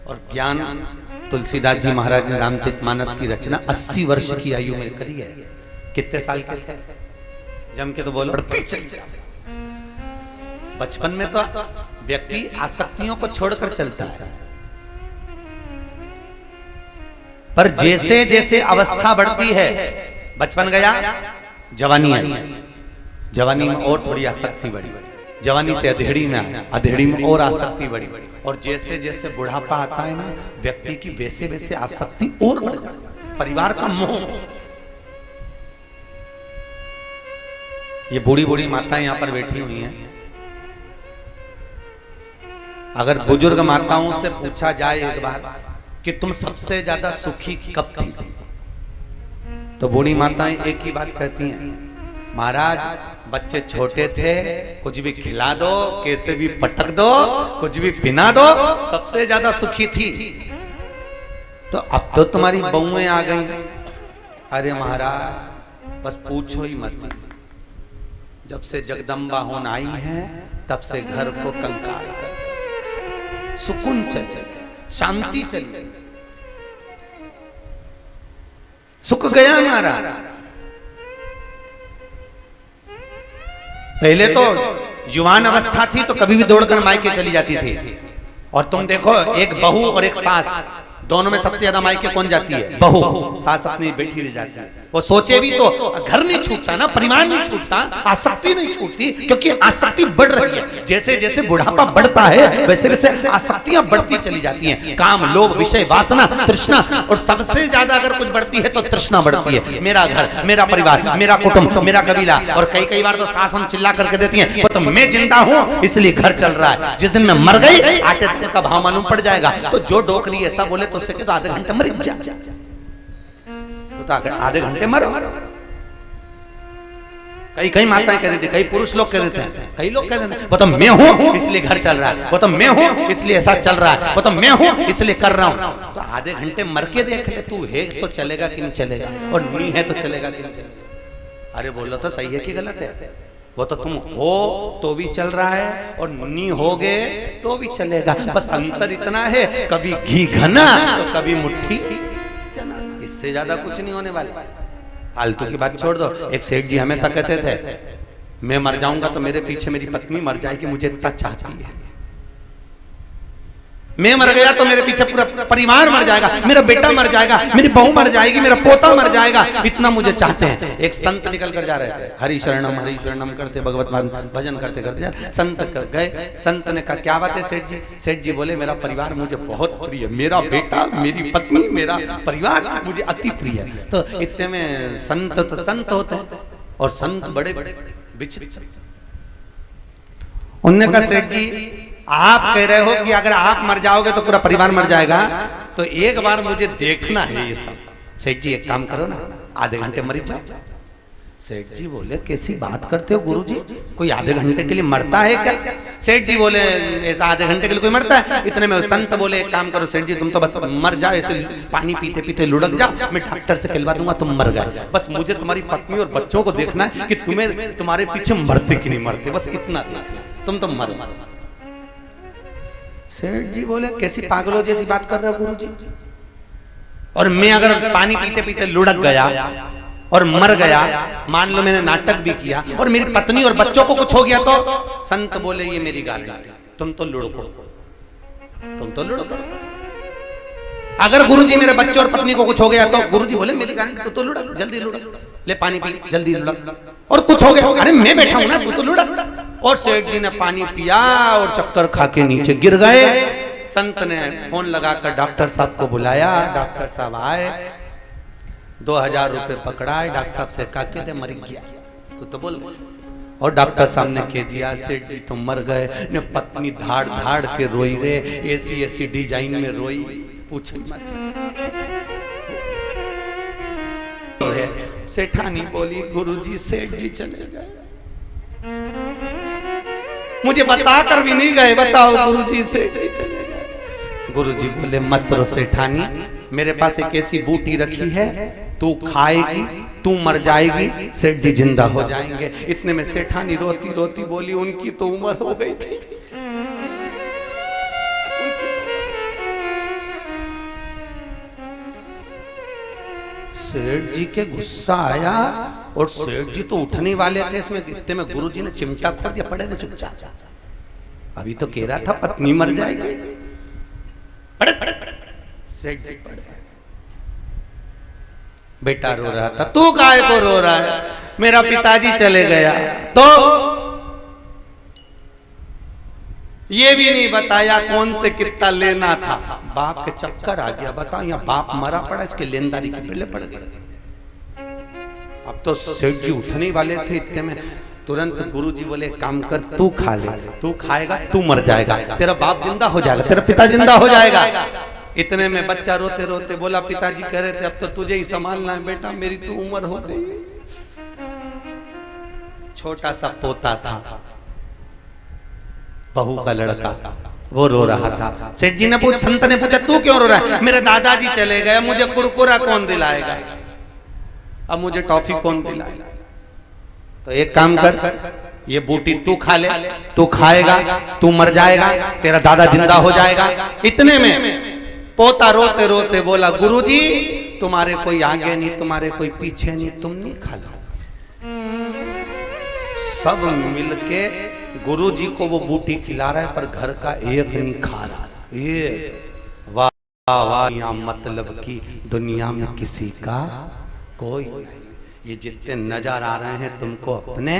और ज्ञान तुलसीदास जी महाराज ने रामचरितमानस की रचना 80 वर्ष की आयु में करी है। कितने साल के थे? जम के तो बोलो, बढ़ती चल जाए। बचपन में तो व्यक्ति आसक्तियों को छोड़कर चलता है, पर जैसे जैसे अवस्था बढ़ती है, बचपन गया, जवानी आई, जवानी में और थोड़ी आसक्ति बढ़ी, जवानी से अधेड़ी में आया, अधेड़ी में और आसक्ति बढ़ी, और जैसे जैसे बुढ़ापा आता है ना, व्यक्ति की वैसे वैसे आसक्ति और बढ़ जाती है। परिवार का मोह। ये बूढ़ी बूढ़ी माताएं यहां पर बैठी हुई हैं, अगर बुजुर्ग माताओं से पूछा जाए एक बार कि तुम सबसे ज्यादा सुखी कब थी, तो बूढ़ी माताएं एक ही बात कहती हैं, महाराज बच्चे छोटे थे, कुछ भी खिला दो, कैसे भी पटक दो, कुछ भी पिना दो, सबसे ज्यादा सुखी थी। तो अब तो तुम्हारी बहुएं आ गई। अरे महाराज बस पूछो ही मत, जब से जगदम्बा होन आई है तब से घर को कंकाल कर, सुकून चल गया, शांति चल गई, सुख गया हमारा। पहले तो युवान अवस्था थी तो कभी भी दौड़कर मायके चली जाती थी, और तुम देखो एक बहू और एक सास, दोनों में सबसे ज्यादा मायके कौन जाती है? बहू। सास अपनी बेटी रह जाती है। वो सोचे भी तो घर नहीं छूटता ना, परिवार नहीं छूटता, आसक्ति नहीं छूटती, क्योंकि आसक्ति बढ़ रही है। जैसे जैसे बुढ़ापा बढ़ता है वैसे वैसे आसक्तियां बढ़ती चली जाती हैं, काम, लोभ, विषय, वासना, तृष्णा, और सबसे ज्यादा अगर कुछ बढ़ती है तो तृष्णा बढ़ती है। मेरा घर, मेरा परिवार, मेरा कुटुंब, मेरा कबीला, और कई कई बार तो सास हम चिल्ला करके देती है, वो तो मैं जिंदा हूं इसलिए घर चल रहा है, जिस दिन मैं मर गई आटे दाल का भाव मालूम पड़ जाएगा। तो जो डोकली ऐसा बोले तो उससे तो आधे घंटे मर जा, तो आधे घंटे मरो। कई कई माताएं कह रही थी, कई पुरुष लोग कह रहे थे, कई लोग कह रहे थे, वो तो मैं हूं इसलिए घर चल रहा है, वो तो मैं हूं इसलिए ऐसा चल रहा है, वो तो मैं हूं इसलिए कर रहा हूं। तो आधे घंटे मर के देख ले, तू है तो चलेगा कि नहीं चलेगा, और नहीं है तो चलेगा कि नहीं चलेगा। अरे बोलो तो सही है कि गलत है? वो तो तुम हो तो भी चल रहा है, और नहीं होगे तो भी चलेगा। बस अंतर इतना है, कभी घी घना तो कभी मुट्ठी चना, इससे ज्यादा कुछ नहीं होने वाला। फालतू की बात छोड़ दो। एक सेठ जी हमेशा कहते थे, मैं मर जाऊंगा तो मेरे पीछे मेरी पत्नी मर जाएगी, मुझे इतना चाहती है। मैं मर गया तो मेरे पीछे पूरा परिवार मर जाएगा, मेरा बेटा मर जाएगा, मेरी बहू मर जाएगी, मेरा पोता मर जाएगा, इतना मुझे चाहते हैं। एक संत निकल कर जा रहे थे, हरि शरणम करते भगवत भजन करते करते संत गए। संत ने कहा क्या बात है सेठ जी? सेठ जी बोले मेरा परिवार मुझे बहुत प्रिय है, मेरा बेटा, मेरी पत्नी, मेरा परिवार मुझे अति प्रिय है। तो इतने में संत तो संत होते हैं, और संत बड़े विचित्र। उन्होंने कहा सेठ जी आप कह रहे हो कि अगर आप मर जाओगे तो पूरा परिवार मर जाएगा, तो एक बार मुझे देखना है ये सब। सेठ जी एक काम करो ना, आधे घंटे मर जाओ। सेठ जी बोले कैसी बात करते हो गुरुजी, कोई आधे घंटे के लिए मरता है क्या? सेठ जी बोले ऐसा आधे घंटे के लिए कोई मरता है? इतने में संत बोले एक काम करो सेठ जी, तुम तो बस मर जाओ, ऐसे पानी पीते पीते लुढ़क जाओ, मैं डॉक्टर से कहलवा दूंगा तुम मर गए। बस मुझे तुम्हारी पत्नी और बच्चों को देखना है कि तुम्हें तुम्हारे पीछे मरते कि नहीं मरते, बस इतना देखना, तुम तो मर। सेठ जी बोले कैसी पागलों जैसी बात कर रहे हो गुरुजी, और मैं अगर पानी पीते पीते लुढ़क गया और मर गया, मान लो मैंने नाटक भी किया और मेरी पत्नी और बच्चों को कुछ हो गया तो? संत बोले ये मेरी गारंटी, तुम तो लुढ़को, तुम तो लुढ़को। अगर गुरुजी मेरे बच्चों और पत्नी को कुछ हो गया तो? गुरुजी बोले मेरी गारंटी, तू तो लुढ़क, जल्दी लुढ़क, ले पानी पी, जल्दी लुढ़क। और कुछ हो गया, अरे मैं बैठा हूं ना, तू तो लुढ़क। और सेठ जी ने पानी पिया और चक्कर खा के नीचे गिर गए। संत ने फोन लगाकर डॉक्टर साहब को बुलाया, डॉक्टर साहब आए, 2000 रुपए पकड़ाए, डॉक्टर साहब से कहा के मर गया तो बोल। और डॉक्टर साहब ने कह दिया सेठ जी तुम मर गए। ने पत्नी धाड़ धाड़ के रोई रे, ऐसी ऐसी डिजाइन में रोई, पूछो मत। सेठानी बोली गुरुजी सेठ जी चले गए, मुझे बताकर भी नहीं गए, बताओ गुरुजी सेठ जी चले गए। गुरुजी बोले मत रो सेठानी, मेरे पास एक ऐसी बूटी रखी है, तू खाएगी, तू मर जाएगी, सेठ जी जिंदा हो जाएंगे। इतने में सेठानी रोती रोती बोली उनकी तो उम्र हो गई थी, सेठ जी के गुस्सा आया और सेठ जी तो उठने वाले थे, इसमें इतने में गुरुजी ने चिमटा खोल दिया, पड़े थे चुपचाप। अभी तो कह रहा था पत्नी मर जाएगी, पड़े पड़े सेठ जी पड़े। बेटा रो रहा था, तू काहे को रो रहा है, मेरा पिताजी चले गया तो ये भी नहीं बताया कौन से कितना लेना था। बाप के चक्कर आ गया, बताओ यहाँ बाप मरा पड़ा, इसके लेनदारी के पहले पड़ गए। अब तो सेठ जी उठने वाले थे, इतने में तुरंत गुरुजी बोले काम कर, तू खा ले, तू खाएगा तू मर जाएगा, तेरा बाप जिंदा हो जाएगा, तेरा पिता जिंदा हो जाएगा। इतने में बच्चा रोते रोते बोला, पिताजी कह रहे थे अब तो तुझे ही संभालना है बेटा, मेरी तो उम्र हो गई। छोटा सा पोता था, बहू का लड़का, वो रो रहा था। सेठ जी ने संत ने पूछा तू क्यों रो रहा है? मेरे दादाजी चले गए, मुझे कुरकुरा कौन दिलाएगा, अब मुझे टॉफी कौन दिलाएगा? तो एक काम कर, ये बूटी तू खा ले, तू खाएगा तू मर जाएगा, तेरा दादा जिंदा हो जाएगा। इतने में पोता रोते रोते बोला, गुरुजी तुम्हारे कोई आगे नहीं, तुम्हारे कोई पीछे नहीं, तुम नहीं खा लो। सब मिलके गुरुजी को वो बूटी खिला रहा है, पर घर का एक नहीं खा रहा। ये वाह वाह, यहाँ मतलब की दुनिया में किसी का कोई नहीं। ये जितने नजर आ रहे हैं तुमको अपने,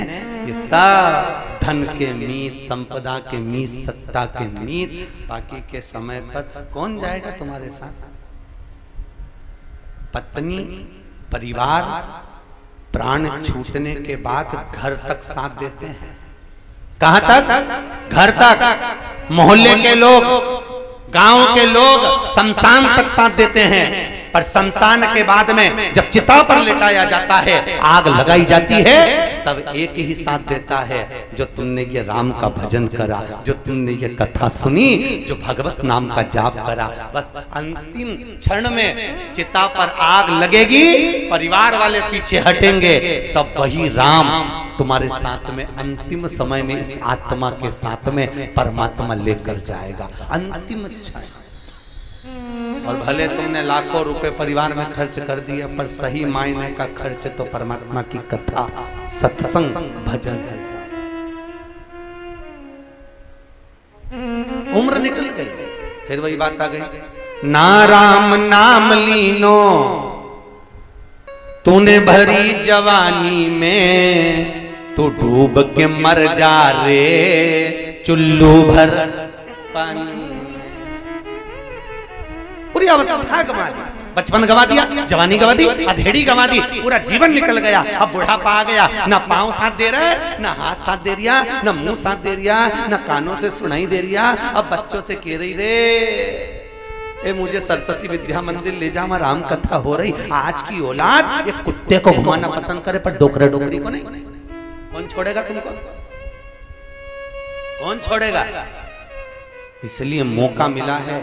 ये सब धन के मीत, संपदा के मीत, सत्ता के मीत, बाकी के समय पर कौन जाएगा तुम्हारे साथ? पत्नी, परिवार, प्राण छूटने के बाद घर तक साथ देते हैं। कहां तक? घर तक। मोहल्ले के लोग, गांव के लोग शमशान तक साथ देते हैं, पर शमशान के बाद में जब चिता पर लेटाया जाता है, आग लगाई जाती है, तब एक ही साथ देता है, जो तुमने ये राम का भजन करा, जो तुमने ये कथा सुनी, जो भगवत नाम का जाप करा। बस अंतिम क्षण में चिता पर आग लगेगी, परिवार वाले पीछे हटेंगे, तब वही राम तुम्हारे साथ में अंतिम समय में इस आत्मा के साथ में परमात्मा लेकर जाएगा। अंतिम क्षण। और भले तुमने लाखों रुपए परिवार में खर्च कर दिया, पर सही मायने का खर्च तो परमात्मा की कथा, सत्संग, भजन जैसा। उम्र निकल गई, फिर वही बात आ गई, ना राम नाम लीनो तूने भरी जवानी में, तू डूब के मर जा रे चुल्लू भर पानी। पूरी अवस्था गवा दी, बचपन गवा दिया, जवानी गवा दी, अधेड़ी गवा दी, पूरा जीवन निकल गया। अब बुढ़ापा आ गया, ना पांव साथ दे रहा है, ना हाथ साथ दे रिया, ना मुंह साथ दे रिया, ना कानों से सुनाई दे रिया। अब बच्चों से कह रही रे, ए मुझे सरस्वती विद्या मंदिर ले जा, वहां राम कथा हो रही। आज की औलाद ये कुत्ते को घुमाना पसंद करे, पर डोकरा डोकरी को नहीं। कौन छोड़ेगा तुमको? कौन छोड़ेगा? इसलिए मौका मिला है,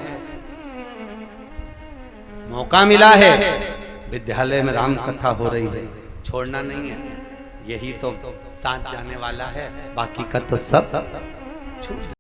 मौका मिला है, विद्यालय में राम कथा हो रही है, छोड़ना नहीं है। यही तो साथ जाने वाला है, बाकी का तो सब छूट